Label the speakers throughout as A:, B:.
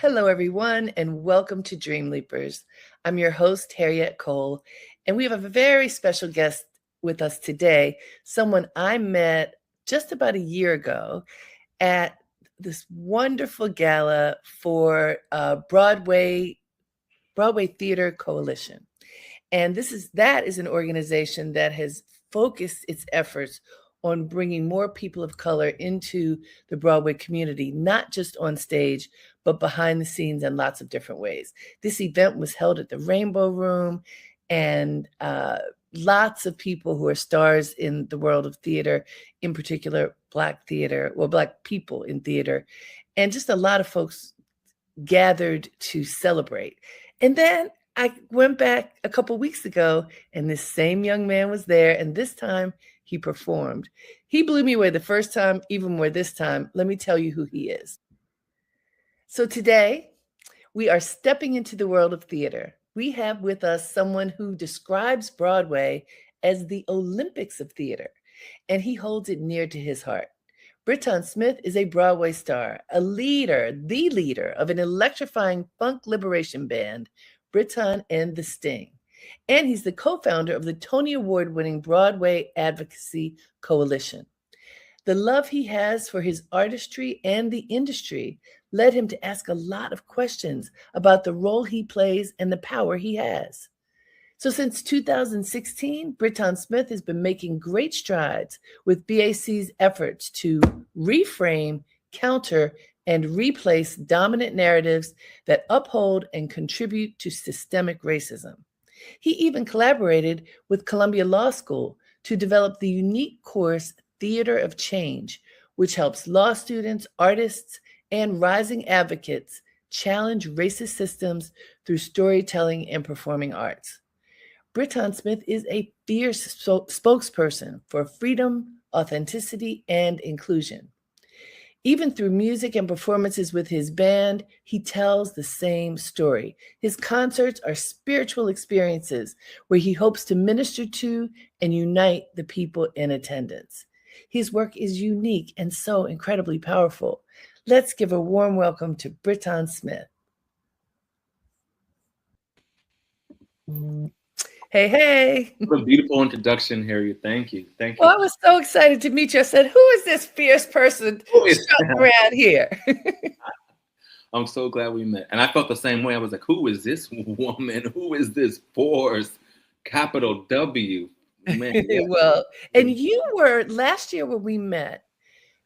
A: Hello, everyone, and welcome to Dream Leapers. I'm your host, Harriette Cole, and we have a very special guest with us today, someone I met just about a year ago at this wonderful gala for Broadway Theater Coalition. And that is an organization that has focused its efforts on bringing more people of color into the Broadway community, not just on stage, but behind the scenes in lots of different ways. This event was held at the Rainbow Room, and lots of people who are stars in the world of theater, in particular Black theater, or Black people in theater, and just a lot of folks gathered to celebrate. And then I went back a couple weeks ago, and this same young man was there, and this time he performed. He blew me away the first time, even more this time. Let me tell you who he is. So today, we are stepping into the world of theater. We have with us someone who describes Broadway as the Olympics of theater, and he holds it near to his heart. Britton Smith is a Broadway star, the leader of an electrifying funk liberation band, Britton and the Sting. And he's the co-founder of the Tony Award-winning Broadway Advocacy Coalition. The love he has for his artistry and the industry led him to ask a lot of questions about the role he plays and the power he has. So since 2016, Britton Smith has been making great strides with BAC's efforts to reframe, counter, and replace dominant narratives that uphold and contribute to systemic racism. He even collaborated with Columbia Law School to develop the unique course Theater of Change, which helps law students, artists, and rising advocates challenge racist systems through storytelling and performing arts. Britton Smith is a fierce spokesperson for freedom, authenticity, and inclusion. Even through music and performances with his band, he tells the same story. His concerts are spiritual experiences where he hopes to minister to and unite the people in attendance. His work is unique and so incredibly powerful. Let's give a warm welcome to Britton Smith. Hey, hey.
B: What a beautiful introduction, Harriet. Thank you. Thank you.
A: Well, I was so excited to meet you. I said, who is this fierce person strutting around here?
B: I'm so glad we met. And I felt the same way. I was like, who is this woman? Who is this force? Capital W. Man, yeah.
A: Well, and you were, last year when we met,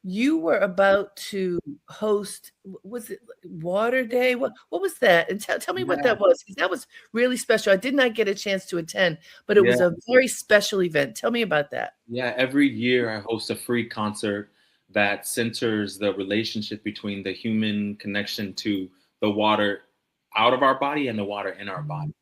A: you were about to host, was it Water Day? What was that? And tell me what that was, because that was really special. I did not get a chance to attend, but it was a very special event. Tell me about that.
B: Yeah, every year I host a free concert that centers the relationship between the human connection to the water out of our body and the water in our body.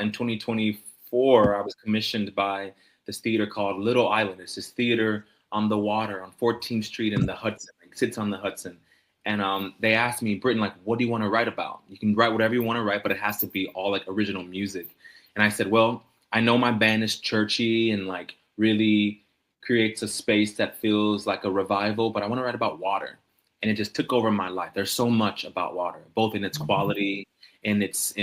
B: In 2024, I was commissioned by this theater called Little Island. It's this theater on the water on 14th Street in the Hudson. It sits on the Hudson. And they asked me, Britton, like, what do you want to write about? You can write whatever you want to write, but it has to be all like original music. And I said, well, I know my band is churchy and like really creates a space that feels like a revival, but I want to write about water. And it just took over my life. There's so much about water, both in its quality and its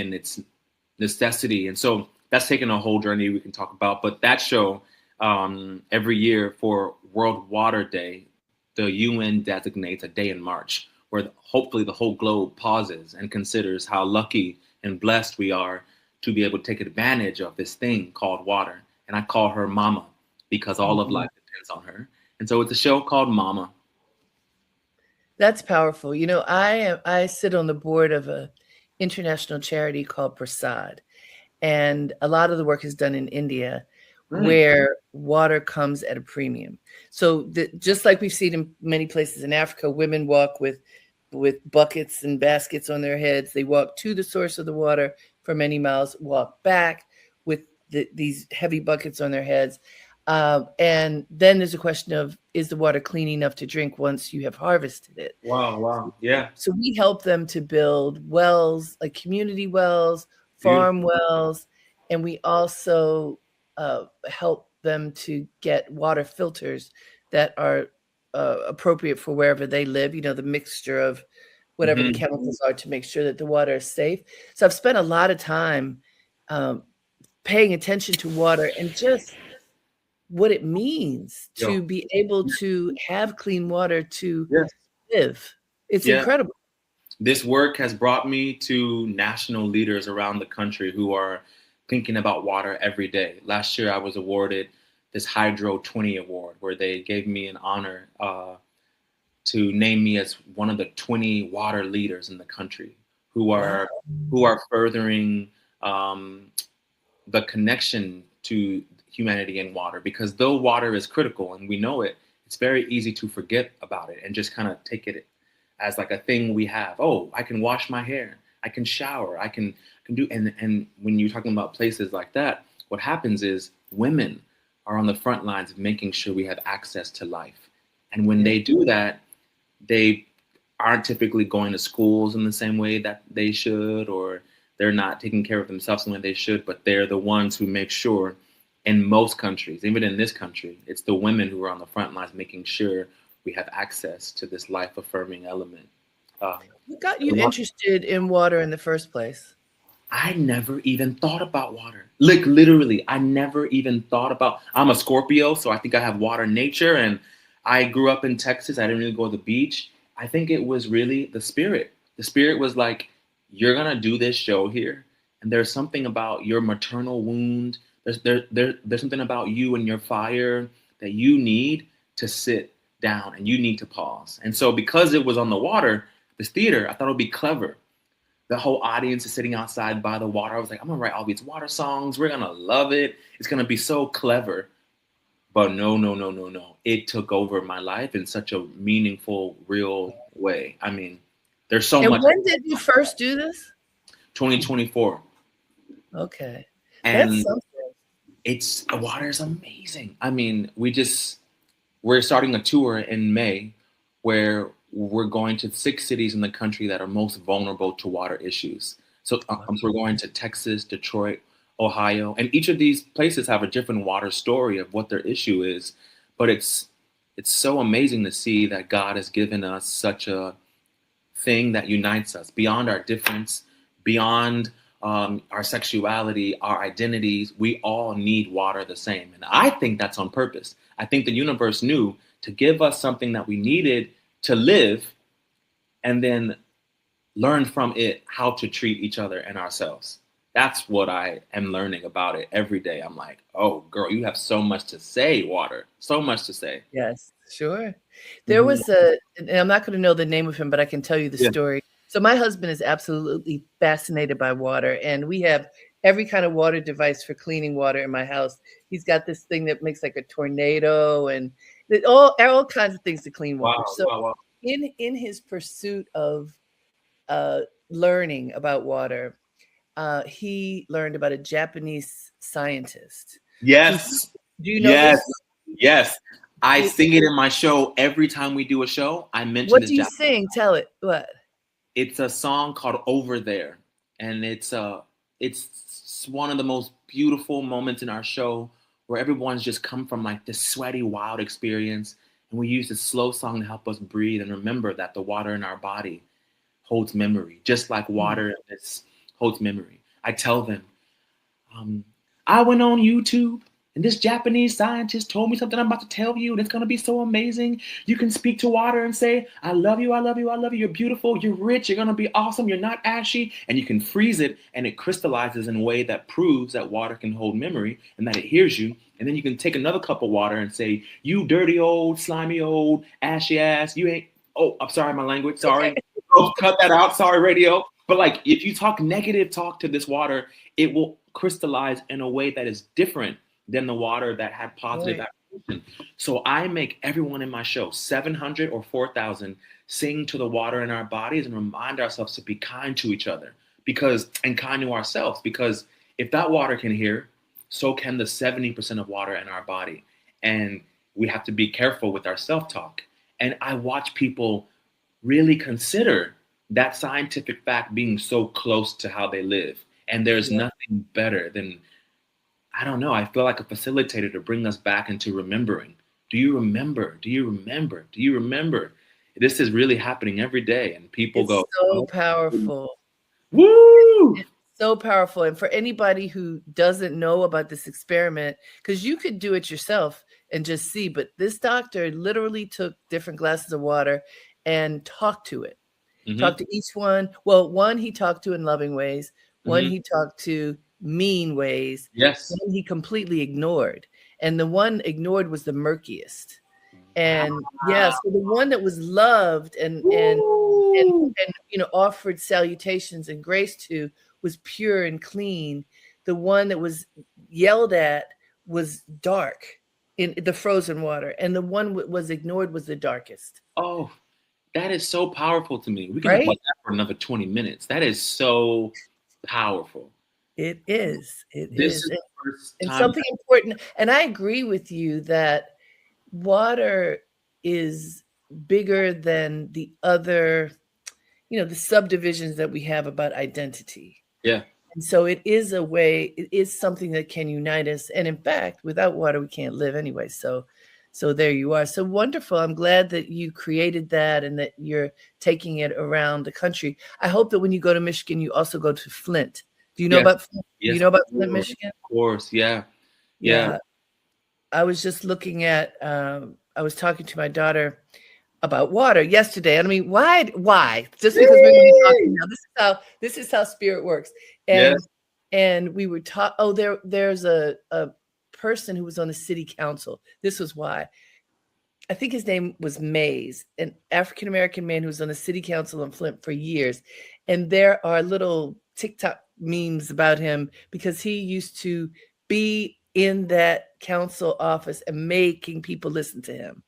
B: necessity. And so that's taken a whole journey we can talk about. But that show, every year for World Water Day, the UN designates a day in March where hopefully the whole globe pauses and considers how lucky and blessed we are to be able to take advantage of this thing called water. And I call her Mama because all of life depends on her. And so it's a show called Mama.
A: That's powerful. You know, I sit on the board of an international charity called Prasad, and a lot of the work is done in India, where water comes at a premium. So just like we've seen in many places in Africa, women walk with buckets and baskets on their heads. They walk to the source of the water for many miles, walk back with these heavy buckets on their heads. And then there's a question of, is the water clean enough to drink once you have harvested it?
B: Wow. Yeah.
A: So we help them to build wells, like community wells, farm wells, and we also help them to get water filters that are appropriate for wherever they live. You know, the mixture of whatever the chemicals are to make sure that the water is safe. So I've spent a lot of time paying attention to water and just what it means to be able to have clean water to live. It's incredible.
B: This work has brought me to national leaders around the country who are thinking about water every day. Last year, I was awarded this Hydro 20 award, where they gave me an honor to name me as one of the 20 water leaders in the country who are furthering the connection to humanity and water. Because though water is critical and we know it, it's very easy to forget about it and just kind of take it as like a thing we have. Oh, I can wash my hair, I can shower, I can do, and when you're talking about places like that, what happens is women are on the front lines of making sure we have access to life. And when they do that, they aren't typically going to schools in the same way that they should, or they're not taking care of themselves in the way they should, but they're the ones who make sure in most countries, even in this country, it's the women who are on the front lines making sure we have access to this life-affirming element.
A: What got you interested in water in the first place?
B: I never even thought about water. Like literally, I never even thought about, I'm a Scorpio, so I think I have water nature, and I grew up in Texas. I didn't really go to the beach. I think it was really the spirit. The spirit was like, you're gonna do this show here, and there's something about your maternal wound. There's something about you and your fire that you need to sit down and you need to pause. And so because it was on the water, this theater, I thought it would be clever. The whole audience is sitting outside by the water. I was like, I'm gonna write all these water songs. We're gonna love it. It's gonna be so clever. But no. It took over my life in such a meaningful, real way. I mean, there's so much.
A: And when did you first do this?
B: 2024.
A: Okay.
B: And
A: that's something.
B: Water is amazing. I mean, we're starting a tour in May where we're going to 6 cities in the country that are most vulnerable to water issues. So we're going to Texas, Detroit, Ohio, and each of these places have a different water story of what their issue is. But it's so amazing to see that God has given us such a thing that unites us beyond our difference, beyond our sexuality, our identities. We all need water the same. And I think that's on purpose. I think the universe knew to give us something that we needed to live, and then learn from it how to treat each other and ourselves. That's what I am learning about it every day. I'm like, oh, girl, you have so much to say, water. So much to say.
A: Yes, sure. There was and I'm not going to know the name of him, but I can tell you the story. So my husband is absolutely fascinated by water, and we have every kind of water device for cleaning water in my house. He's got this thing that makes like a tornado, and all kinds of things to clean water.
B: Wow.
A: In his pursuit of learning about water, he learned about a Japanese scientist.
B: Yes.
A: Do you know this?
B: Yes. I sing it in my show every time we do a show. I mention
A: what
B: this.
A: do you sing? Tell it. What?
B: It's a song called "Over There," and it's one of the most beautiful moments in our show where everyone's just come from like this sweaty, wild experience, and we use this slow song to help us breathe and remember that the water in our body holds memory, just like water holds memory. I tell them, I went on YouTube and this Japanese scientist told me something I'm about to tell you, and it's going to be so amazing. You can speak to water and say, I love you, I love you, I love you. You're beautiful, you're rich, you're going to be awesome, you're not ashy. And you can freeze it, and it crystallizes in a way that proves that water can hold memory and that it hears you. And then you can take another cup of water and say, you dirty old, slimy old, ashy ass, you ain't, oh, I'm sorry, my language, sorry. Oh, cut that out, sorry, radio. But like, if you talk negative talk to this water, it will crystallize in a way that is different than the water that had positive affirmation. So I make everyone in my show, 700 or 4,000, sing to the water in our bodies and remind ourselves to be kind to each other and kind to ourselves. Because if that water can hear, so can the 70% of water in our body. And we have to be careful with our self-talk. And I watch people really consider that scientific fact being so close to how they live. And there's nothing better than, I don't know, I feel like a facilitator to bring us back into remembering. Do you remember? Do you remember? Do you remember? this is really happening every day. And people
A: It's
B: go,
A: so
B: oh,
A: powerful.
B: woo!
A: It's so powerful. And for anybody who doesn't know about this experiment, because you could do it yourself and just see, but this doctor literally took different glasses of water and talked to it. Talked to each one. Well, one he talked to in loving ways, one he talked to mean ways,
B: Yes.
A: one he completely ignored. And the one ignored was the murkiest. And yeah, so the one that was loved and you know offered salutations and grace to was pure and clean. The one that was yelled at was dark in the frozen water, and the one was ignored was the darkest.
B: Oh, that is so powerful to me. We can talk
A: Right?
B: about that for another 20 minutes. That is so powerful.
A: It is. It
B: This
A: is.
B: is the first
A: And
B: time.
A: something important, and I agree with you that water is bigger than the other, you know, the subdivisions that we have about identity.
B: Yeah.
A: And so it is a way, it is something that can unite us. And in fact, without water, we can't live anyway. So there you are. So wonderful. I'm glad that you created that and that you're taking it around the country. I hope that when you go to Michigan, you also go to Flint. Do you know
B: Yes.
A: about Flint? Do you
B: Yes.
A: know about Flint,
B: Of
A: Michigan?
B: course. Yeah. Yeah.
A: Yeah. I was just looking at, I was talking to my daughter about water yesterday. I mean, why? Just because we're going to be talking now. This is how spirit works.
B: Yes.
A: And we were taught, there's a person who was on the city council. This was why. I think his name was Mays, an African-American man who was on the city council in Flint for years. And there are little TikTok memes about him because he used to be in that council office and making people listen to him.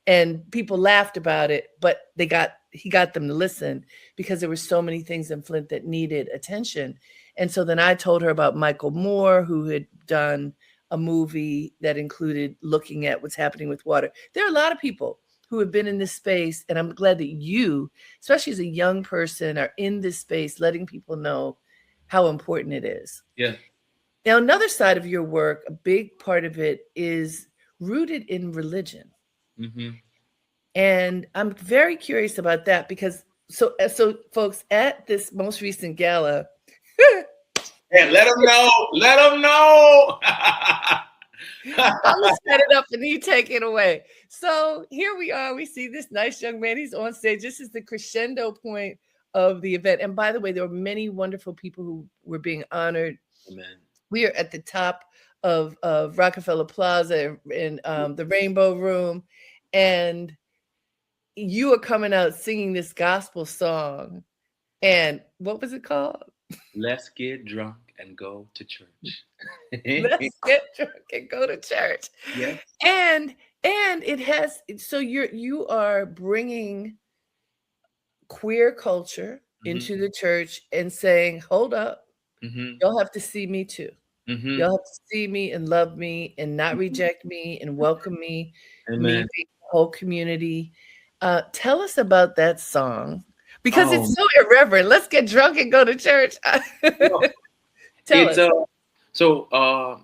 A: And people laughed about it, but he got them to listen because there were so many things in Flint that needed attention. And so then I told her about Michael Moore, who had done a movie that included looking at what's happening with water. There are a lot of people who have been in this space, and I'm glad that you, especially as a young person, are in this space, letting people know how important it is.
B: Yeah.
A: Now, another side of your work, a big part of it is rooted in religion.
B: Mm-hmm.
A: And I'm very curious about that because so folks, at this most recent gala,
B: Hey, let them know. Let them know.
A: I'm gonna set it up and you take it away. So here we are. We see this nice young man. He's on stage. This is the crescendo point of the event. And by the way, there were many wonderful people who were being honored.
B: Amen.
A: We are at the top of Rockefeller Plaza in the Rainbow Room, and you are coming out singing this gospel song. And what was it called?
B: Let's get drunk and go to church.
A: Let's get drunk and go to church.
B: Yeah.
A: And it has, so you are bringing queer culture into the church and saying, hold up, y'all have to see me too. Y'all have to see me and love me and not reject me and welcome me,
B: Amen.
A: the whole community. Tell us about that song because it's so irreverent. Let's get drunk and go to church. Tell us.
B: So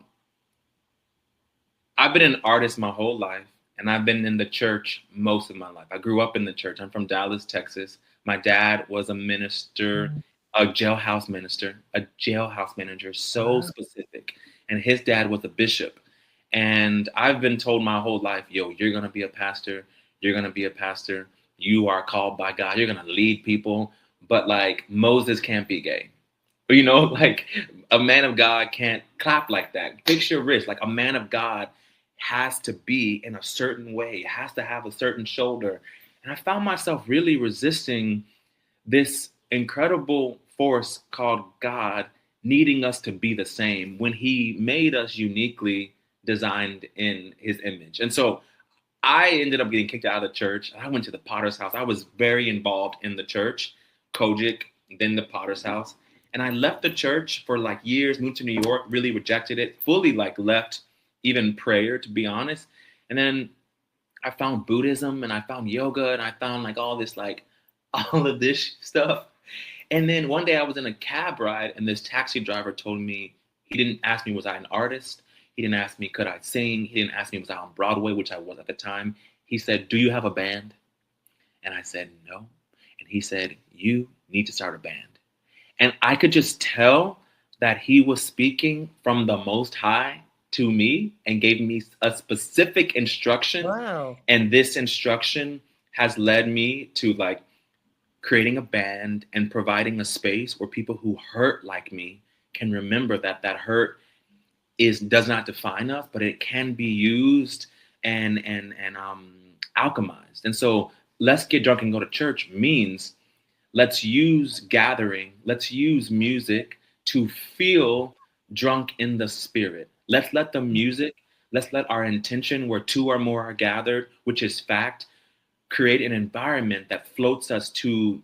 B: I've been an artist my whole life, and I've been in the church most of my life. I grew up in the church. I'm from Dallas, Texas. My dad was a minister, a jailhouse manager, so specific. And his dad was a bishop. And I've been told my whole life, yo, you're going to be a pastor. You're going to be a pastor. You are called by God. You're going to lead people. But like Moses can't be gay. You know, like a man of God can't clap like that. Fix your wrist. Like a man of God has to be in a certain way, has to have a certain shoulder. And I found myself really resisting this incredible force called God needing us to be the same when he made us uniquely designed in his image. And so I ended up getting kicked out of the church. I went to the Potter's house. I was very involved in the church, Kojic, then the Potter's house. And I left the church for like years, moved to New York, really rejected it, fully like left even prayer, to be honest. And then I found Buddhism and I found yoga and I found like all this, like all of this stuff. And then one day I was in a cab ride and this taxi driver told me, he didn't ask me, was I an artist? He didn't ask me, could I sing? He didn't ask me, was I on Broadway, which I was at the time. He said, do you have a band? And I said, no. And he said, you need to start a band. And I could just tell that he was speaking from the Most High to me and gave me a specific instruction.
A: Wow.
B: And this instruction has led me to like creating a band and providing a space where people who hurt like me can remember that that hurt does not define us, but it can be used and alchemized. And so let's get drunk and go to church means let's use gathering, let's use music to feel drunk in the spirit. Let's let the music, let's let our intention where two or more are gathered, which is fact, create an environment that floats us to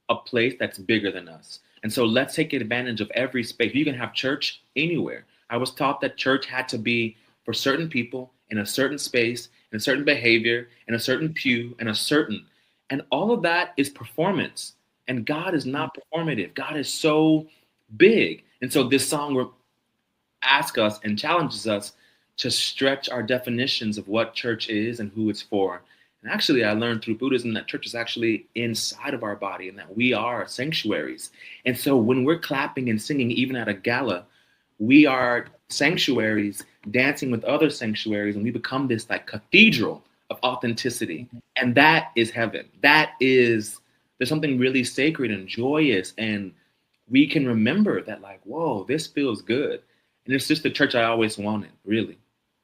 B: a place that's bigger than us. And so let's take advantage of every space. You can have church anywhere. I was taught that church had to be for certain people in a certain space, in a certain behavior, in a certain pew, and all of that is performance. And God is not performative. God is so big. And so this song asks us and challenges us to stretch our definitions of what church is and who it's for. And actually, I learned through Buddhism that church is actually inside of our body and that we are sanctuaries. And so when we're clapping and singing, even at a gala, we are sanctuaries dancing with other sanctuaries, and we become this like cathedral of authenticity. And that is heaven. There's something really sacred and joyous, and we can remember that like, whoa, this feels good. And it's just the church I always wanted, really.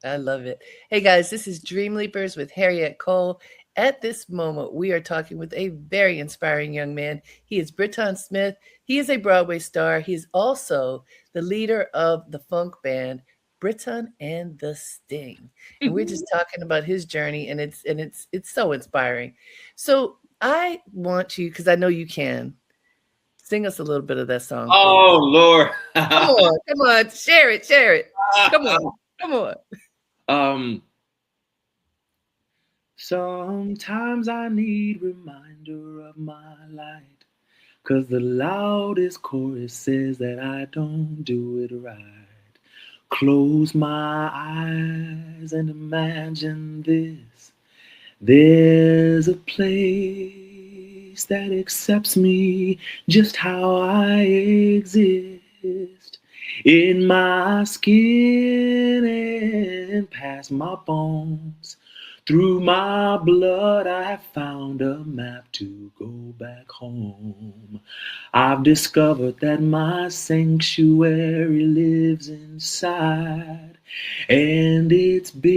A: I love it. Hey guys, this is Dream Leapers with Harriette Cole. At this moment, we are talking with a very inspiring young man. He is Britton Smith. He is a Broadway star. He is also the leader of the funk band Britton and the Sting. And we're just talking about his journey, and it's so inspiring. So I want you, because I know you can, sing us a little bit of that song.
B: Oh, please. Lord.
A: Come on. Share it. Come on.
B: Sometimes I need reminder of my light, 'cause the loudest chorus says that I don't do it right. Close my eyes and imagine this. There's a place that accepts me just how I exist. In my skin and past my bones. Through my blood, I have found a map to go back home. I've discovered that my sanctuary lives inside, and it's big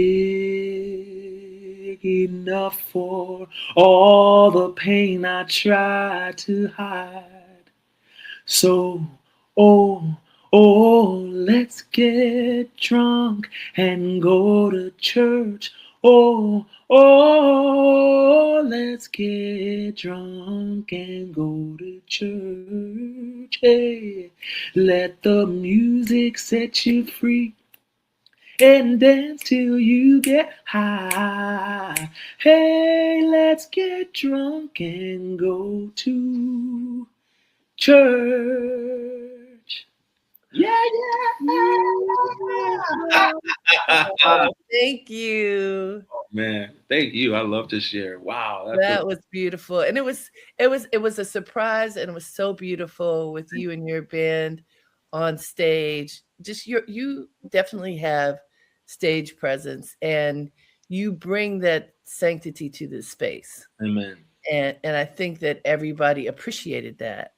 B: enough for all the pain I try to hide. So, oh, let's get drunk and go to church. Oh, let's get drunk and go to church. Hey, let the music set you free and dance till you get high. Hey, let's get drunk and go to church. Yeah.
A: Thank you.
B: Oh, man, thank you. I love to share. Wow,
A: That was beautiful. And it was a surprise, and it was so beautiful with you and your band on stage. Just you definitely have stage presence, and you bring that sanctity to this space.
B: Amen.
A: And I think that everybody appreciated that.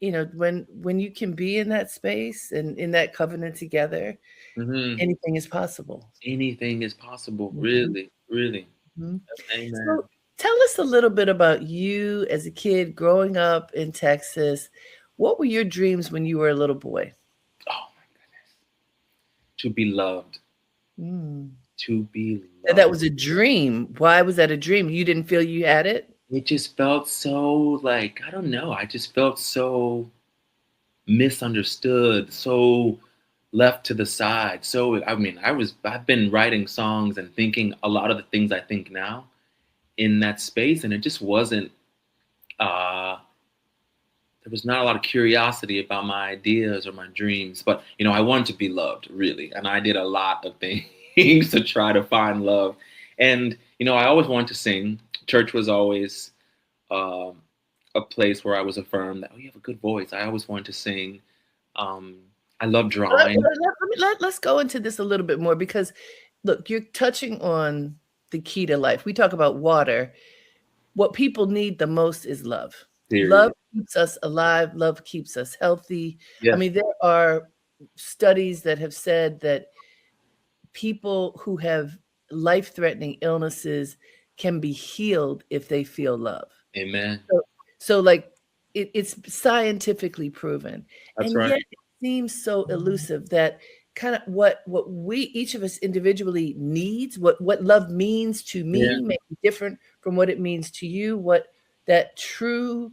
A: When you can be in that space and in that covenant together, anything is possible.
B: Anything is possible. Really.
A: Mhm.
B: Amen.
A: So tell us a little bit about you as a kid growing up in Texas. What were your dreams when you were a little boy?
B: Oh my goodness. To be loved. To be loved.
A: That was a dream. Why was that a dream? You didn't feel you had it?
B: It just felt so like, I don't know. I just felt so misunderstood, so left to the side. So, I mean, I've been writing songs and thinking a lot of the things I think now in that space. And it just wasn't, there was not a lot of curiosity about my ideas or my dreams, but, I wanted to be loved, really. And I did a lot of things to try to find love. And, I always wanted to sing, church was always a place where I was affirmed that, oh, you have a good voice. I always wanted to sing. I love drawing.
A: Let's go into this a little bit more because, look, you're touching on the key to life. We talk about water. What people need the most is love. Love
B: Period.
A: keeps us alive. Love keeps us healthy. I
B: Yeah.
A: mean, there are studies that have said that people who have life-threatening illnesses can be healed if they feel love.
B: Amen.
A: So like it's scientifically proven,
B: That's
A: and
B: right.
A: yet it seems so elusive that kind of what we each of us individually needs, what love means to
B: Yeah.
A: me may be different from what it means to you. What that true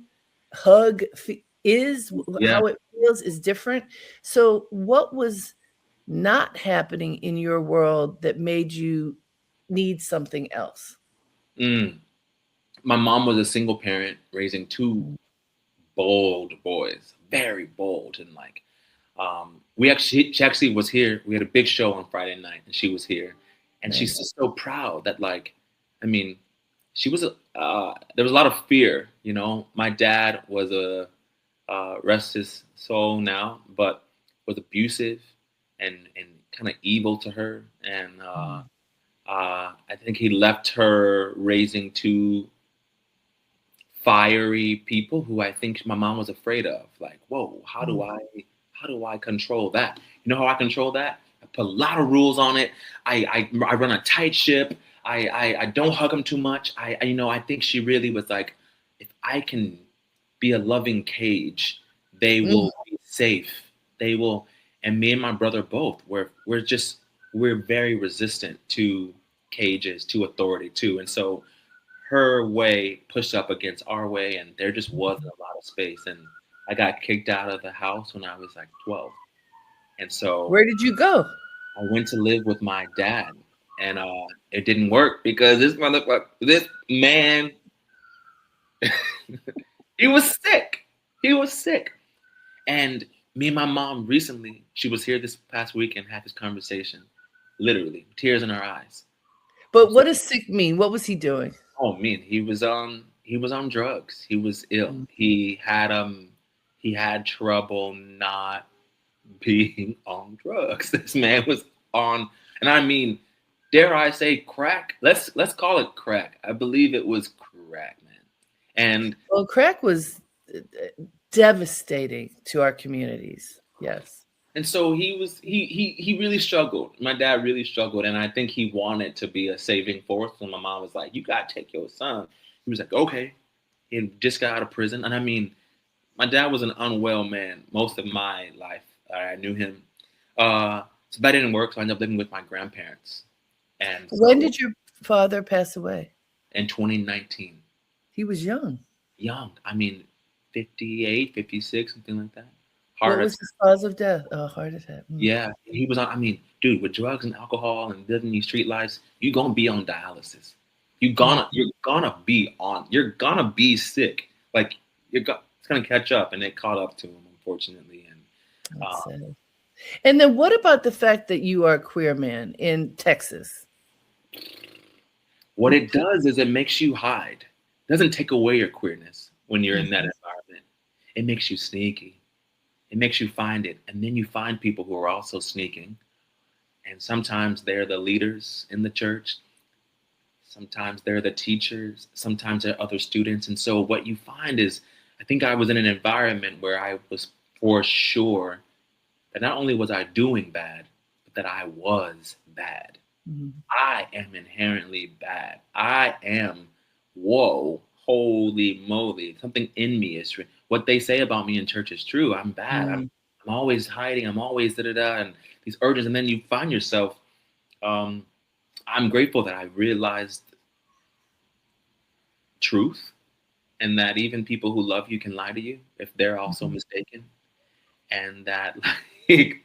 A: hug is,
B: Yeah.
A: how it feels is different. So what was not happening in your world that made you need something else?
B: Mm. My mom was a single parent raising two
A: Mm,
B: bold boys, very bold, and like she actually was here. We had a big show on Friday night, and she was here, and she's
A: nice.
B: just so proud that like, I mean, she was there was a lot of fear. You know, my dad was a rest his soul now, but was abusive and kind of evil to her, and
A: Mm,
B: I think he left her raising two fiery people who I think my mom was afraid of. Like, whoa,
A: mm.
B: how do I control that? You know how I control that? I put a lot of rules on it. I run a tight ship. I don't hug them too much. You know, I think she really was like, if I can be a loving cage, they
A: Mm.
B: will be safe. They will. And me and my brother both, we're very resistant to cages, to authority too. And so her way pushed up against our way, and there just wasn't a lot of space. And I got kicked out of the house when I was like 12. And so
A: Where did you go?
B: I went to live with my dad, and it didn't work because this man, he was sick. He was sick. And me and my mom recently, she was here this past week and had this conversation, literally, tears in her eyes.
A: But what does sick mean? What was he doing?
B: Oh man, he was on drugs. He was ill.
A: Mm.
B: He had trouble not being on drugs. This man was on, and I mean, dare I say crack? Let's call it crack. I believe it was crack, man. And
A: Well, crack was devastating to our communities. Yes.
B: and so he really struggled. My dad really struggled, and I think he wanted to be a saving force. And my mom was like, "You gotta take your son." He was like, "Okay." He just got out of prison, and I mean, my dad was an unwell man most of my life. I knew him, so that didn't work. So I ended up living with my grandparents, and
A: When
B: so
A: did your father pass away?
B: in 2019,
A: He was young.
B: young. I mean, 58, 56, something like that.
A: What
B: Heart
A: was his cause of death? Oh, heart attack. Mm.
B: Yeah, he was on. I mean, dude, with drugs and alcohol and living these street lives, you're gonna be on dialysis.
A: Mm.
B: You're gonna be sick. Like it's gonna catch up, and it caught up to him, unfortunately. And
A: That's
B: uh,
A: sad. And then what about the fact that you are a queer man in Texas?
B: what it does is it makes you hide. It doesn't take away your queerness when you're in that
A: Mhm.
B: environment. It makes you sneaky. It makes you find it, and then you find people who are also sneaking. And sometimes they're the leaders in the church. Sometimes they're the teachers, sometimes they're other students. And so what you find is, I think I was in an environment where I was for sure that not only was I doing bad, but that I was bad.
A: Mhm.
B: I am inherently bad. I am, whoa, holy moly. Something in me is true. What they say about me in church is true. I'm bad.
A: Mm.
B: I'm always hiding. I'm always da da da. And these urges. And then you find yourself, um, I'm grateful that I realized truth and that even people who love you can lie to you if they're also
A: Mhm.
B: mistaken. And that like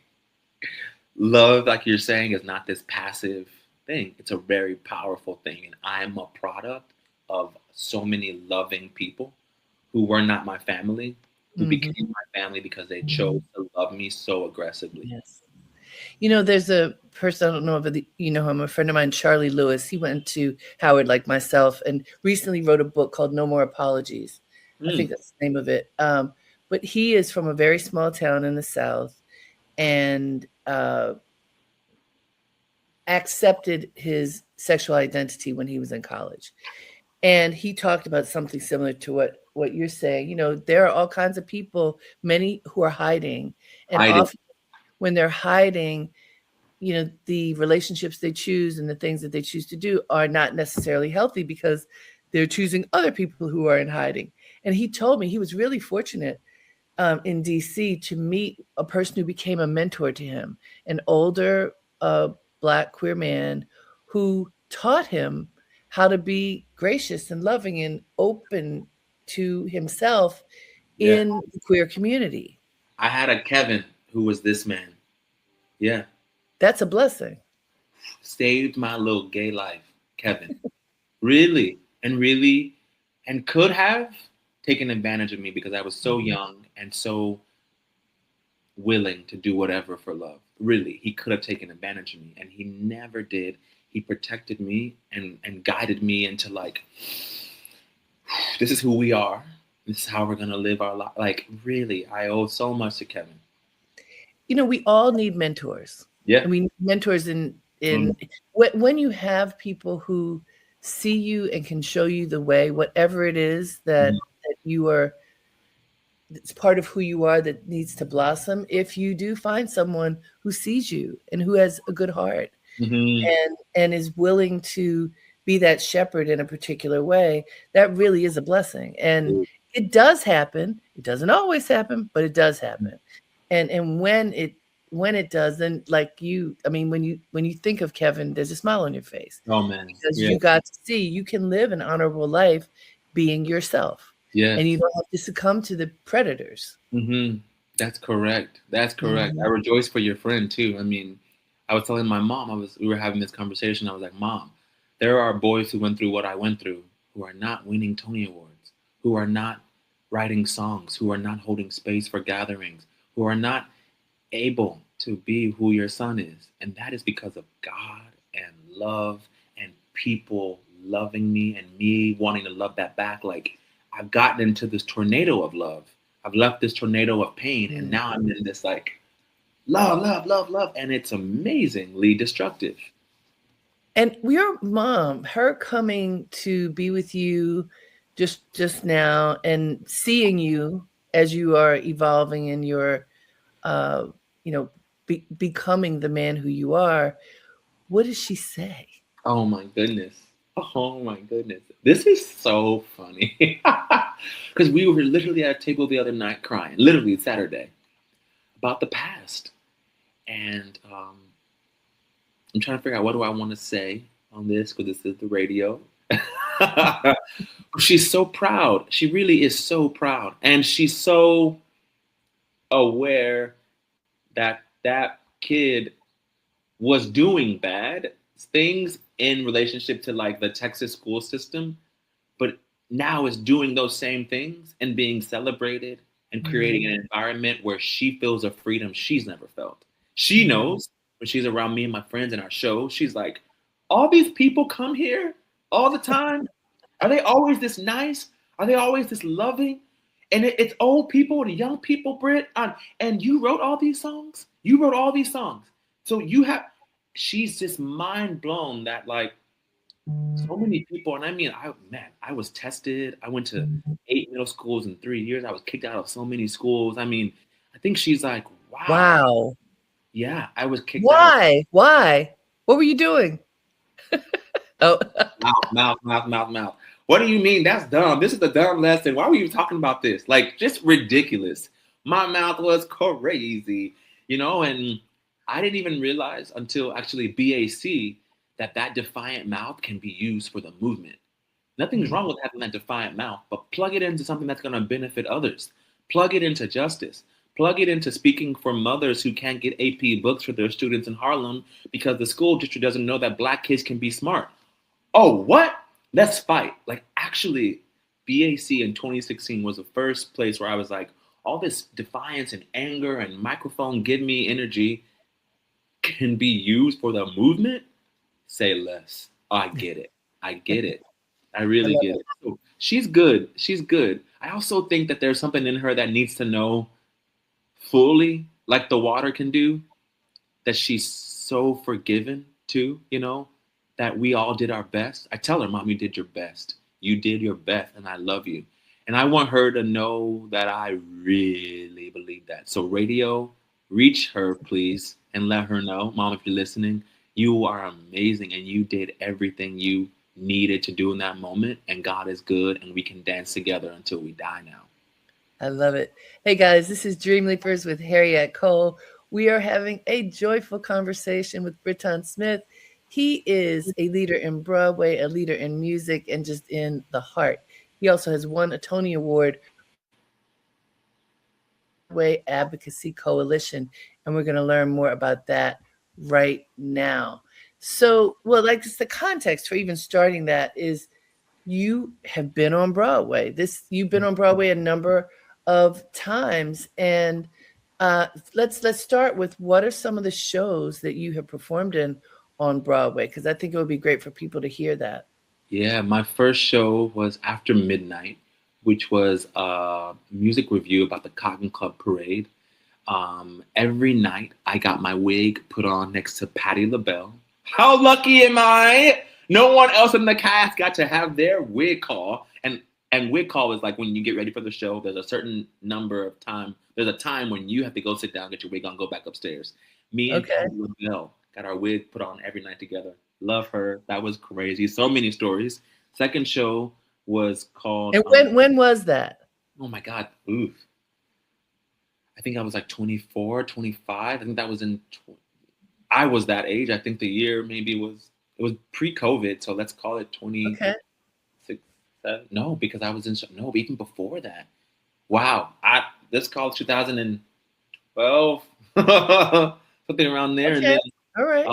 B: love, like you're saying, is not this passive thing. It's a very powerful thing. And I am a product of so many loving people who were not my family, who
A: Mhm.
B: became my family because they chose
A: Mhm.
B: to love me so aggressively.
A: Yes. You know, there's a person, I don't know if you know him, a friend of mine, Charlie Lewis. He went to Howard like myself and recently wrote a book called No More Apologies. I think that's the name of it. But he is from a very small town in the South and accepted his sexual identity when he was in college. And he talked about something similar to what you're saying. You know, there are all kinds of people, many who are hiding. And often when they're hiding, you know, the relationships they choose and the things that they choose to do are not necessarily healthy because they're choosing other people who are in hiding. And he told me he was really fortunate in DC to meet a person who became a mentor to him, an older Black queer man who taught him how to be gracious and loving and open to himself in the queer community.
B: I had a Kevin who was this man. Yeah.
A: That's a blessing.
B: Saved my little gay life, Kevin. Really, and could have taken advantage of me because I was so young and so willing to do whatever for love. Really, he could have taken advantage of me, and he never did. He protected me and guided me into like, this is who we are. This is how we're gonna live our life. Like, really, I owe so much to Kevin.
A: You know, we all need mentors.
B: Yeah.
A: I mean, mentors in when you have people who see you and can show you the way, whatever it is that you are, it's part of who you are that needs to blossom. If you do find someone who sees you and who has a good heart and is willing to be that shepherd in a particular way, that really is a blessing. And it does happen. It doesn't always happen, but it does happen. And when it does, then like you, I mean, when you think of Kevin, there's a smile on your face.
B: Oh man.
A: Because you got to see you can live an honorable life being yourself. Yeah. And you don't have to succumb to the predators.
B: That's correct. That's correct. I rejoice for your friend too. I mean, I was telling my mom, we were having this conversation. I was like, Mom, there are boys who went through what I went through who are not winning Tony Awards, who are not writing songs, who are not holding space for gatherings, who are not able to be who your son is. And that is because of God and love and people loving me and me wanting to love that back. Like, I've gotten into this tornado of love. I've left this tornado of pain, and now I'm in this like love, love, love, love, and it's amazingly destructive.
A: And your mom, her coming to be with you just now and seeing you as you are evolving in your, becoming the man who you are, what does she say?
B: Oh my goodness. Oh my goodness. This is so funny. Because we were literally at a table the other night crying, literally Saturday, about the past. And I'm trying to figure out what do I want to say on this because this is the radio. She's so proud. She really is so proud. And she's so aware that that kid was doing bad things in relationship to like the Texas school system, but now is doing those same things and being celebrated and creating an environment where she feels a freedom she's never felt. She knows when she's around me and my friends in our show, she's like, all these people come here all the time. Are they always this nice? Are they always this loving? And it's old people and young people, Britt. And you wrote all these songs? You wrote all these songs. So she's just mind blown that like so many people, and I mean, I was tested. I went to 8 middle schools in 3 years. I was kicked out of so many schools. I mean, I think she's like, wow. Yeah, I was kicked out.
A: Why? What were you doing? Oh,
B: mouth. What do you mean? That's dumb. This is the dumb lesson. Why were you talking about this? Like, just ridiculous. My mouth was crazy, and I didn't even realize until actually BAC that defiant mouth can be used for the movement. Nothing's wrong with having that defiant mouth, but plug it into something that's going to benefit others. Plug it into justice. Plug it into speaking for mothers who can't get AP books for their students in Harlem because the school district doesn't know that Black kids can be smart. Oh, what? Let's fight. Like, actually, BAC in 2016 was the first place where I was like, all this defiance and anger and microphone give me energy can be used for the movement, say less. I get it. I get it. I really
A: love
B: get
A: it.
B: it. So she's good. She's good. I also think that there's something in her that needs to know fully, like the water can do, that she's so forgiven too, that we all did our best. I tell her, Mom, you did your best. You did your best, and I love you. And I want her to know that I really believe that. So, radio, reach her, please, and let her know, Mom, if you're listening, you are amazing and you did everything you needed to do in that moment. And God is good, and we can dance together until we die now.
A: I love it. Hey guys, this is Dream Leapers with Harriette Cole. We are having a joyful conversation with Britton Smith. He is a leader in Broadway, a leader in music, and just in the heart. He also has won a Tony Award Broadway Advocacy Coalition, and we're going to learn more about that right now. So, well, like it's the context for even starting that is you have been on Broadway. You've been on Broadway a number of times, and let's start with what are some of the shows that you have performed in on Broadway? Because I think it would be great for people to hear that.
B: Yeah, my first show was After Midnight, which was a music review about the Cotton Club Parade. Every night I got my wig put on next to Patti LaBelle. How lucky am I? No one else in the cast got to have their wig call. And wig call is like when you get ready for the show, there's a certain number of time. There's a time when you have to go sit down, get your wig on, go back upstairs. Me and
A: Okay.
B: Patti LaBelle got our wig put on every night together. Love her. That was crazy. So many stories. Second show was called
A: And when was that?
B: oh my God. Oof. I think I was like 24, 25. I think that was I was that age. I think the year maybe it was pre-COVID. So let's call it 26,
A: Okay.
B: no, because I was no, even before that. Wow. Let's call it 2012, something around there. And
A: Okay.
B: then
A: All right.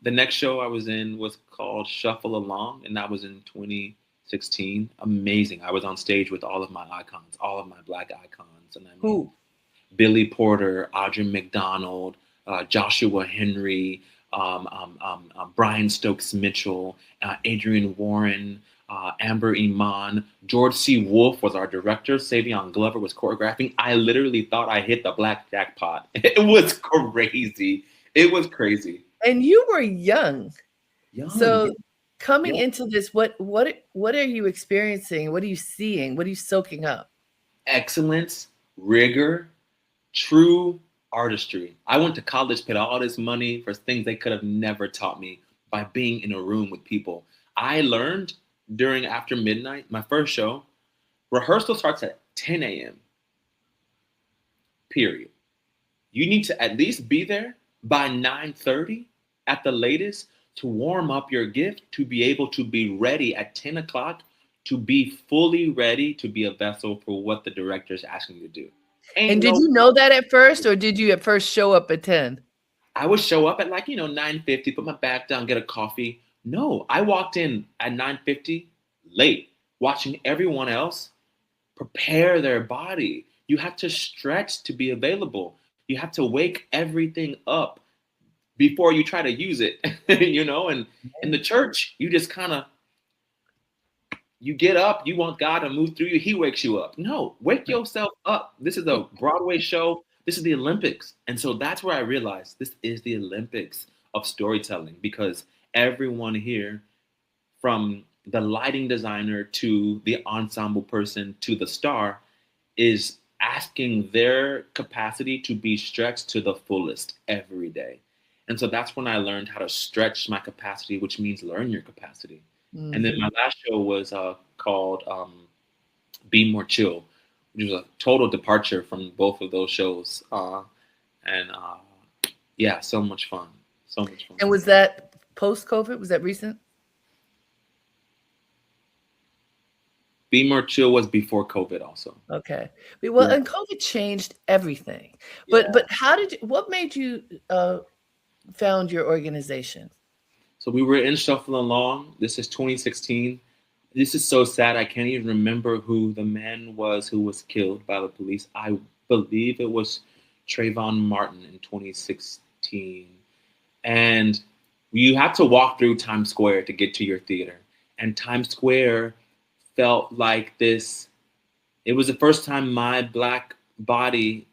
B: the next show I was in was called Shuffle Along, and that was in 2016. Amazing. I was on stage with all of my icons, all of my Black icons. And I mean,
A: Who?
B: Billy Porter, Audra McDonald, Joshua Henry, Brian Stokes Mitchell, Adrian Warren, Amber Iman, George C. Wolfe was our director. Savion Glover was choreographing. I literally thought I hit the black jackpot. It was crazy. It was crazy.
A: And you were young.
B: Young.
A: So coming
B: Yeah.
A: into this, what are you experiencing? What are you seeing? What are you soaking up?
B: Excellence, rigor, true artistry. I went to college, paid all this money for things they could have never taught me by being in a room with people. I learned during After Midnight, my first show, rehearsal starts at 10 a.m. Period. You need to at least be there by 9:30 at the latest to warm up your gift, to be able to be ready at 10 o'clock, to be fully ready to be a vessel for what the director is asking you to do.
A: And did you know that at first, or did you at first show up at 10?
B: I would show up at 9:50, put my back down, get a coffee. No, I walked in at 9:50 late, watching everyone else prepare their body. You have to stretch to be available. You have to wake everything up before you try to use it, and in the church, you just kind of, you get up, you want God to move through you, he wakes you up. No, wake yourself up. This is a Broadway show. This is the Olympics. And so that's where I realized this is the Olympics of storytelling, because everyone here, from the lighting designer to the ensemble person to the star, is asking their capacity to be stretched to the fullest every day. And so that's when I learned how to stretch my capacity, which means learn your capacity.
A: Mm-hmm.
B: And then my last show was called Be More Chill, which was a total departure from both of those shows. Yeah, so much fun. So much fun.
A: And was that post-COVID? Was that recent?
B: Be More Chill was before COVID also.
A: Okay. Well,
B: Yeah.
A: and COVID changed everything.
B: Yeah.
A: But what made you found your organization?
B: So we were in Shuffle Along. This is 2016. This is so sad. I can't even remember who the man was who was killed by the police. I believe it was Trayvon Martin in 2016. And you have to walk through Times Square to get to your theater. And Times Square felt like this. It was the first time my Black body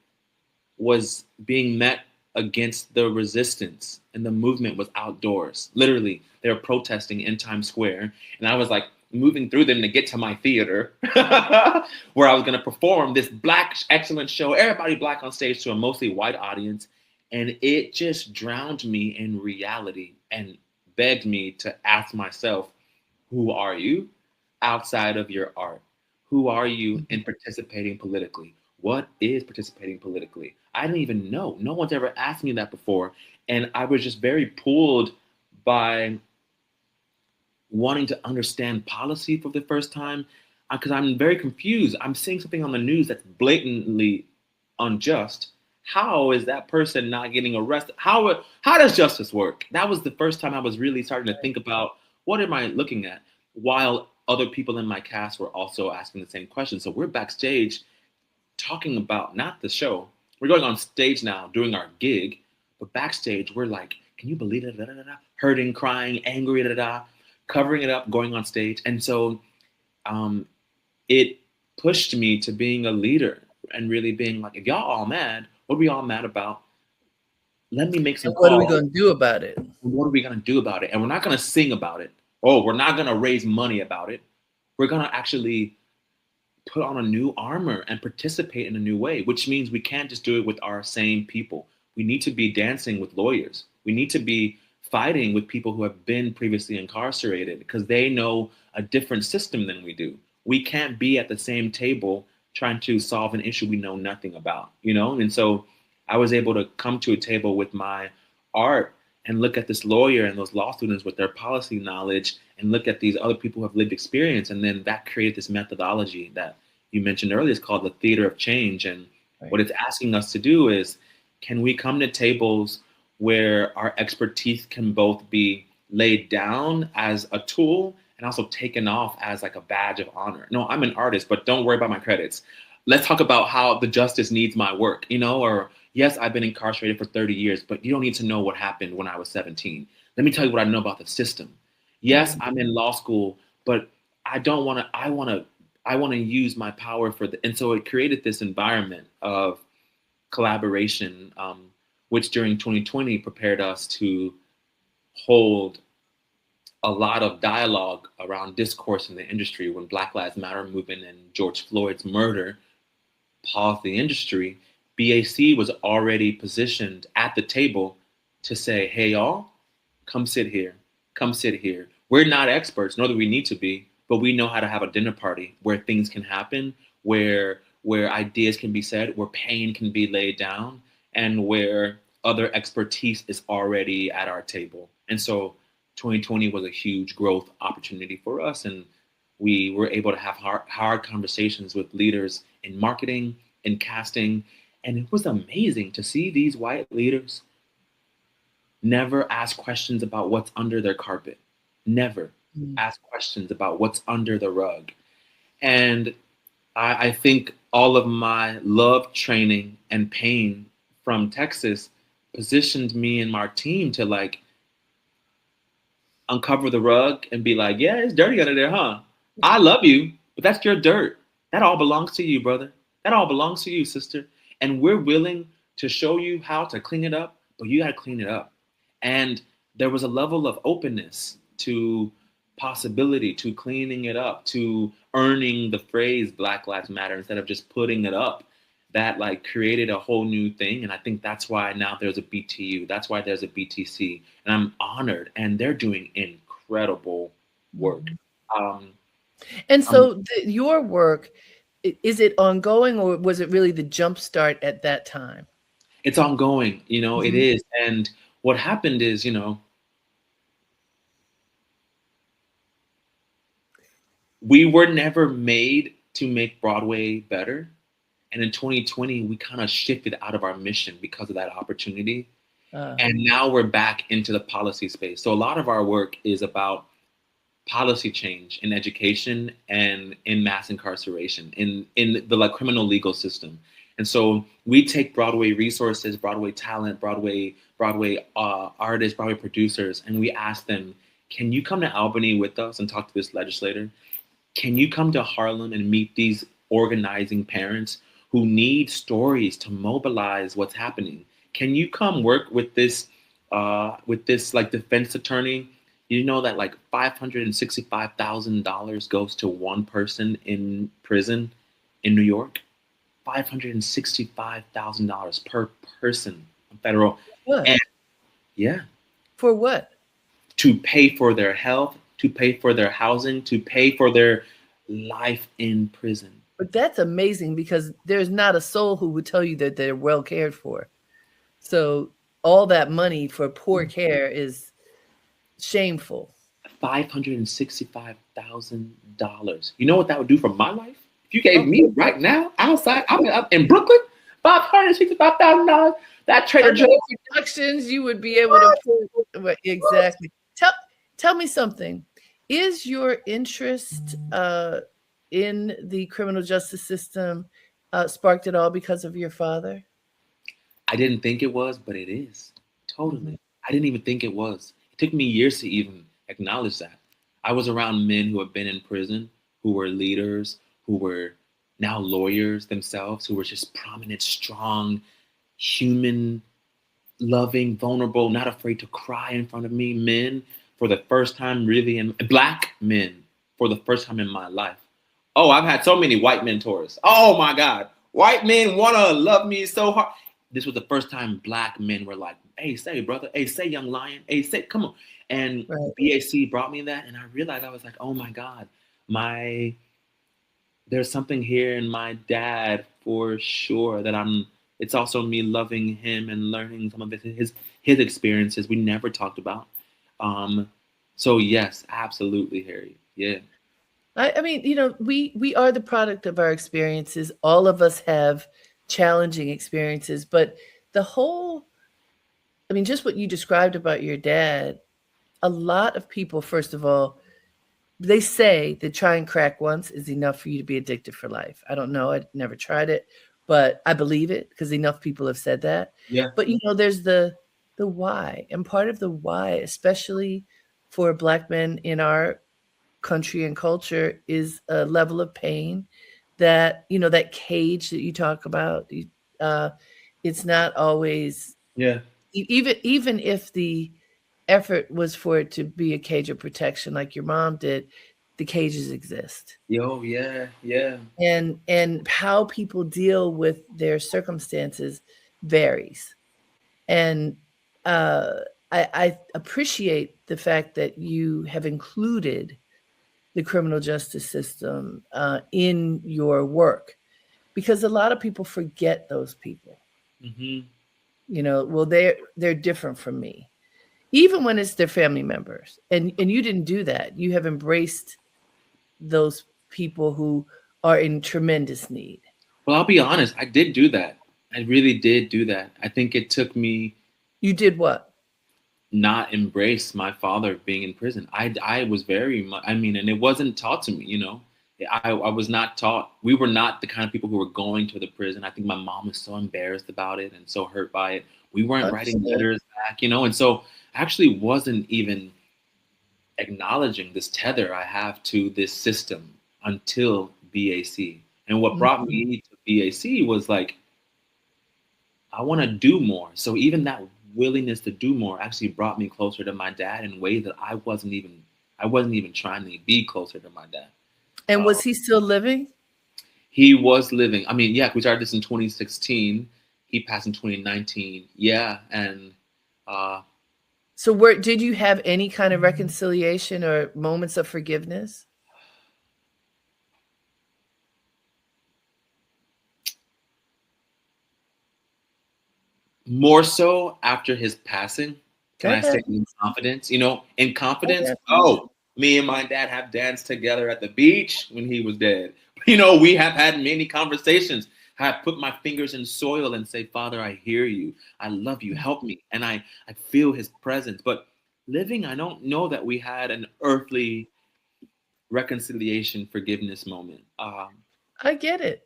B: was being met against the resistance, and the movement was outdoors. Literally, they were protesting in Times Square, and I was like moving through them to get to my theater where I was going to perform this Black excellent show, everybody Black on stage to a mostly white audience. And it just drowned me in reality and begged me to ask myself, who are you outside of your art? Who are you in participating politically? What is participating politically? I didn't even know. No one's ever asked me that before. And I was just very pulled by wanting to understand policy for the first time, because I'm very confused. I'm seeing something on the news that's blatantly unjust. How is that person not getting arrested? How does justice work? That was the first time I was really starting to think about, what am I looking at? While other people in my cast were also asking the same question. So we're backstage talking about not the show. We're going on stage now doing our gig, but backstage we're like, can you believe it? Da, da, da, da. Hurting, crying, angry, da, da, da, covering it up, going on stage. And so it pushed me to being a leader and really being like, if y'all all mad, what are we all mad about? Let me make some calls.
A: What are we going to do about it?
B: What are we going to do about it? And we're not going to sing about it. Oh, we're not going to raise money about it. We're going to actually put on a new armor and participate in a new way, which means we can't just do it with our same people. We need to be dancing with lawyers. We need to be fighting with people who have been previously incarcerated, because they know a different system than we do. We can't be at the same table trying to solve an issue we know nothing about, you know? And so I was able to come to a table with my art and look at this lawyer and those law students with their policy knowledge, and look at these other people who have lived experience. And then that created this methodology that you mentioned earlier. It's called the theater of change. And what it's asking us to do is, can we come to tables where our expertise can both be laid down as a tool and also taken off as like a badge of honor? No, I'm an artist, but don't worry about my credits. Let's talk about how the justice needs my work, you know, or yes, I've been incarcerated for 30 years, but you don't need to know what happened when I was 17. Let me tell you what I know about the system. Yes, I'm in law school, but I want to use my power for the, and so it created this environment of collaboration, which during 2020 prepared us to hold a lot of dialogue around discourse in the industry. When Black Lives Matter movement and George Floyd's murder paused the industry, BAC was already positioned at the table to say, hey, y'all, come sit here. Come sit here. We're not experts, nor do we need to be, but we know how to have a dinner party where things can happen, where ideas can be said, where pain can be laid down, and where other expertise is already at our table. And so 2020 was a huge growth opportunity for us. And we were able to have hard conversations with leaders in marketing, in casting. And it was amazing to see these white leaders never ask questions about what's under their carpet, never ask questions about what's under the rug. And I think all of my love training and pain from Texas positioned me and my team to like uncover the rug and be like, yeah, it's dirty under there, huh? I love you, but that's your dirt. That all belongs to you, brother. That all belongs to you, sister. And we're willing to show you how to clean it up, but you got to clean it up. And there was a level of openness to possibility, to cleaning it up, to earning the phrase Black Lives Matter instead of just putting it up. That like created a whole new thing. And I think that's why now there's a BTU. That's why there's a BTC. And I'm honored. And they're doing incredible work.
A: And so your work, is it ongoing, or was it really the jumpstart at that time?
B: It's ongoing, you know, it is. And what happened is, you know, we were never made to make Broadway better. And in 2020, we kind of shifted out of our mission because of that opportunity. And now we're back into the policy space. So a lot of our work is about policy change in education and in mass incarceration, in the like criminal legal system. And so we take Broadway resources, Broadway talent, Broadway Broadway artists, Broadway producers, and we asked them, can you come to Albany with us and talk to this legislator? Can you come to Harlem and meet these organizing parents who need stories to mobilize what's happening? Can you come work with this like defense attorney? You know that like $565,000 goes to one person in prison in New York. $565,000 per person, federal.
A: What?
B: And yeah,
A: For what?
B: to pay for their health, to pay for their housing, to pay for their life in prison.
A: But that's amazing because there's not a soul who would tell you that they're well cared for. So all that money for poor care is shameful.
B: $565,000. You know what that would do for my life? If you gave me right now outside, I'm in Brooklyn, $565,000. That Trader Joe's
A: productions you would be able to put exactly. Tell me something. Is your interest in the criminal justice system sparked at all because of your father?
B: I didn't think it was, but it is. Totally. I didn't even think it was. It took me years to even acknowledge that. I was around men who have been in prison, who were leaders, who were now lawyers themselves, who were just prominent, strong, human, loving, vulnerable, not afraid to cry in front of me, men for the first time really, Black men for the first time in my life. Oh, I've had so many white mentors. Oh my God. White men want to love me so hard. This was the first time Black men were like, hey, say, brother. Hey, say, young lion. Hey, say, come on. And BAC brought me that. And I realized, I was like, oh my God, there's something here in my dad for sure that it's also me loving him and learning some of his experiences we never talked about. So yes, absolutely, Harry. Yeah.
A: I mean, we are the product of our experiences. All of us have challenging experiences, but just what you described about your dad, a lot of people, first of all, they say that trying crack once is enough for you to be addicted for life. I don't know. I never tried it, but I believe it because enough people have said that.
B: Yeah.
A: But there's the why, and part of the why, especially for Black men in our country and culture, is a level of pain that that cage that you talk about. It's not always even if the effort was for it to be a cage of protection like your mom did, the cages exist.
B: Yeah.
A: And how people deal with their circumstances varies. And I appreciate the fact that you have included the criminal justice system in your work, because a lot of people forget those people. Well, they're different from me, even when it's their family members. And you didn't do that. You have embraced those people who are in tremendous need.
B: Well, I'll be honest. I did do that. I really did do that. I think it took me.
A: You did what?
B: Not embrace my father being in prison. I was very much, and it wasn't taught to me, I was not taught. We were not the kind of people who were going to the prison. I think my mom was so embarrassed about it and so hurt by it. We weren't writing letters back, and so I actually wasn't even acknowledging this tether I have to this system until BAC. And what brought me to BAC was like, I want to do more. So even that willingness to do more actually brought me closer to my dad in ways that I wasn't even trying to be closer to my dad.
A: And was he still living?
B: He was living. We started this in 2016. He passed in 2019. Yeah. And
A: so did you have any kind of reconciliation or moments of forgiveness?
B: More so after his passing. Can I say in confidence? In confidence. Oh, me and my dad have danced together at the beach when he was dead. We have had many conversations. I put my fingers in soil and say, Father, I hear you. I love you. Help me. And I feel his presence. But living, I don't know that we had an earthly reconciliation, forgiveness moment.
A: I get it.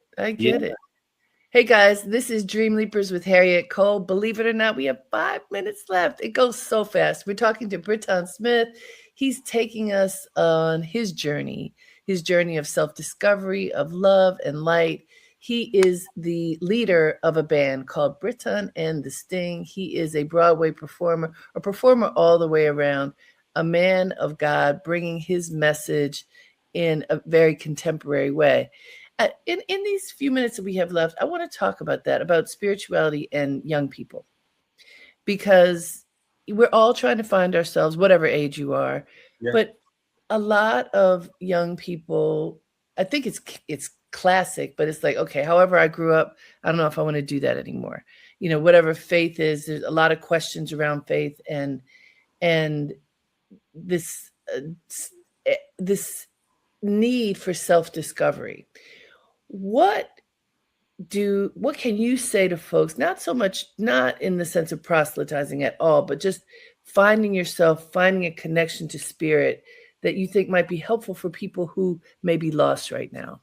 A: Hey guys, this is Dream Leapers with Harriette Cole. Believe it or not, we have 5 minutes left. It goes so fast. We're talking to Britton Smith. He's taking us on his journey of self-discovery, of love and light. He is the leader of a band called Britton and the Sting. He is a Broadway performer, a performer all the way around, a man of God, bringing his message in a very contemporary way. In these few minutes that we have left, I want to talk about that, about spirituality and young people, because we're all trying to find ourselves, whatever age you are.
B: Yeah.
A: But a lot of young people, I think it's classic, but it's like, okay, however I grew up, I don't know if I want to do that anymore. Whatever faith is, there's a lot of questions around faith and this this need for self-discovery. What can you say to folks, not so much, not in the sense of proselytizing at all, but just finding yourself, finding a connection to spirit that you think might be helpful for people who may be lost right now?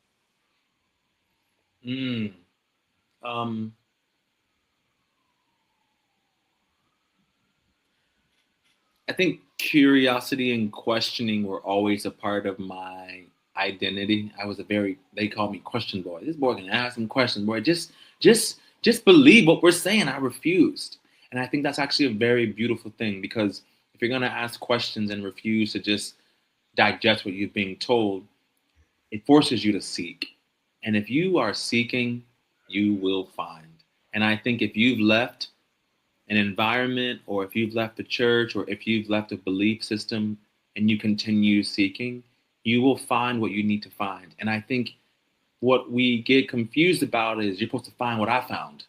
B: I think curiosity and questioning were always a part of my identity. They called me question boy. This boy can ask some questions, boy. Just believe what we're saying. I refused. And I think that's actually a very beautiful thing, because if you're going to ask questions and refuse to just digest what you're being told, it forces you to seek. And if you are seeking, you will find. And I think if you've left an environment, or if you've left the church, or if you've left a belief system and you continue seeking, you will find what you need to find. And I think what we get confused about is you're supposed to find what I found.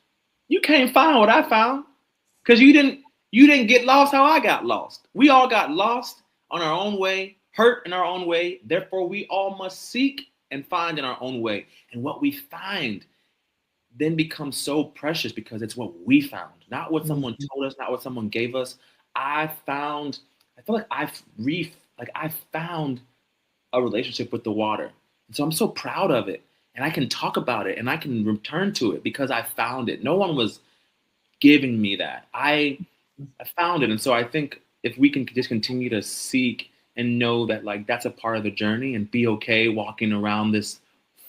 B: You can't find what I found, because you didn't get lost how I got lost. We all got lost on our own way, hurt in our own way. Therefore, we all must seek and find in our own way. And what we find then becomes so precious, because it's what we found, not what someone told us, not what someone gave us. I feel like I found a relationship with the water. And so I'm so proud of it. And I can talk about it and I can return to it because I found it. No one was giving me that. I found it. And so I think if we can just continue to seek and know that, like, that's a part of the journey, and be okay walking around this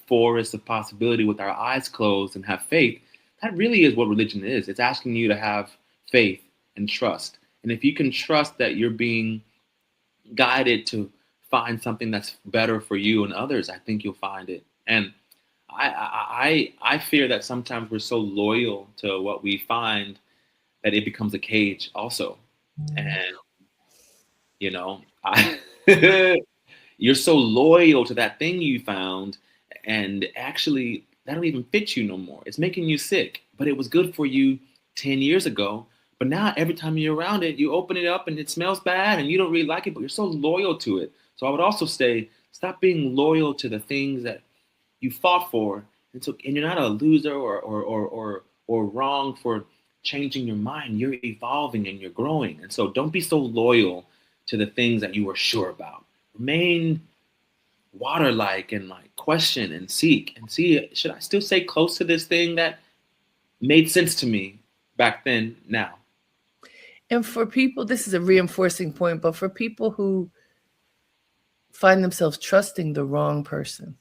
B: forest of possibility with our eyes closed and have faith, that really is what religion is. It's asking you to have faith and trust. And if you can trust that you're being guided to find something that's better for you and others, I think you'll find it. And I fear that sometimes we're so loyal to what we find that it becomes a cage also. And you're so loyal to that thing you found, and actually that don't even fit you no more. It's making you sick, but it was good for you 10 years ago. But now every time you're around it, you open it up and it smells bad and you don't really like it, but you're so loyal to it. So I would also say, stop being loyal to the things that you fought for. And you're not a loser or wrong for changing your mind. You're evolving and you're growing. And so don't be so loyal to the things that you were sure about. Remain water-like and question and seek and see, should I still stay close to this thing that made sense to me back then now?
A: And for people, this is a reinforcing point, but for people who find themselves trusting the wrong person,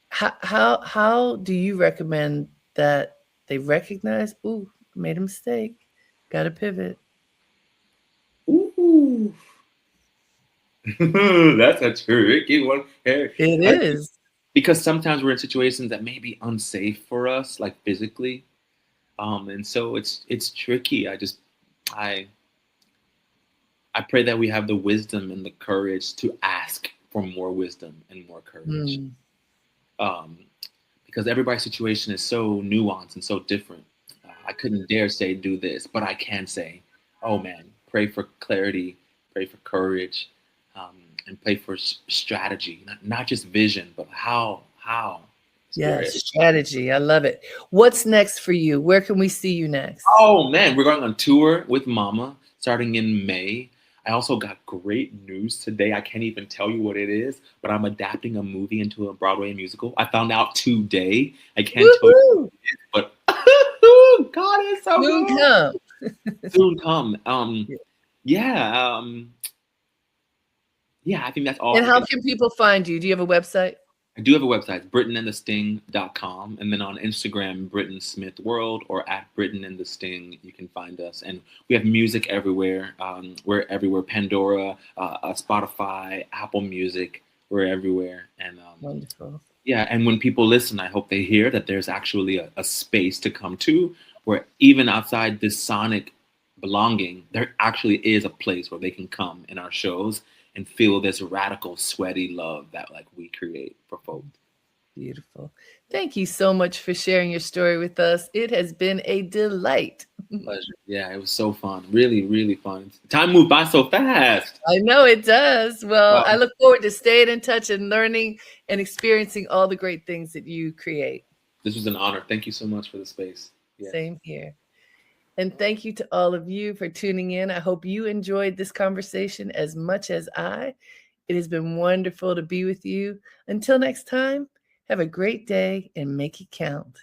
A: how do you recommend that they recognize, ooh, made a mistake, got to pivot?
B: Ooh. That's a tricky one.
A: It is.
B: Because sometimes we're in situations that may be unsafe for us, like physically. And so it's tricky. I pray that we have the wisdom and the courage to ask for more wisdom and more courage. Because everybody's situation is so nuanced and so different. I couldn't dare say do this, but I can say, oh man, pray for clarity, pray for courage, and pray for strategy, not just vision, but how.
A: Yes, strategy. I love it. What's next for you? Where can we see you next?
B: Oh man, we're going on tour with Mama starting in May. I also got great news today. I can't even tell you what it is, but I'm adapting a movie into a Broadway musical. I found out today. I can't tell you
A: Woohoo!
B: what it is, but God, it's so
A: Soon
B: good.
A: come.
B: Soon come.
A: Yeah.
B: Yeah. Yeah, I think that's all
A: And
B: I
A: how
B: can.
A: can people find you? Do you have a website?
B: I do have a website, BrittonandTheSting.com, and then on Instagram, Britton Smith World, or at Britton and the Sting, you can find us. And we have music everywhere. We're everywhere: Pandora, Spotify, Apple Music. We're everywhere. And
A: Wonderful.
B: yeah, and when people listen, I hope they hear that there's actually a space to come to, where even outside this sonic belonging, there actually is a place where they can come in our shows and feel this radical, sweaty love that like we create for folks.
A: Beautiful. Thank you so much for sharing your story with us. It has been a delight.
B: Pleasure. Yeah, it was so fun. Really, really fun. Time moved by so fast.
A: I know it does. Well, I
B: Wow.
A: look forward to staying in touch and learning and experiencing all the great things that you create.
B: This was an honor. Thank you so much for the space. Yeah.
A: Same here. And thank you to all of you for tuning in. I hope you enjoyed this conversation as much as I. It has been wonderful to be with you. Until next time, have a great day and make it count.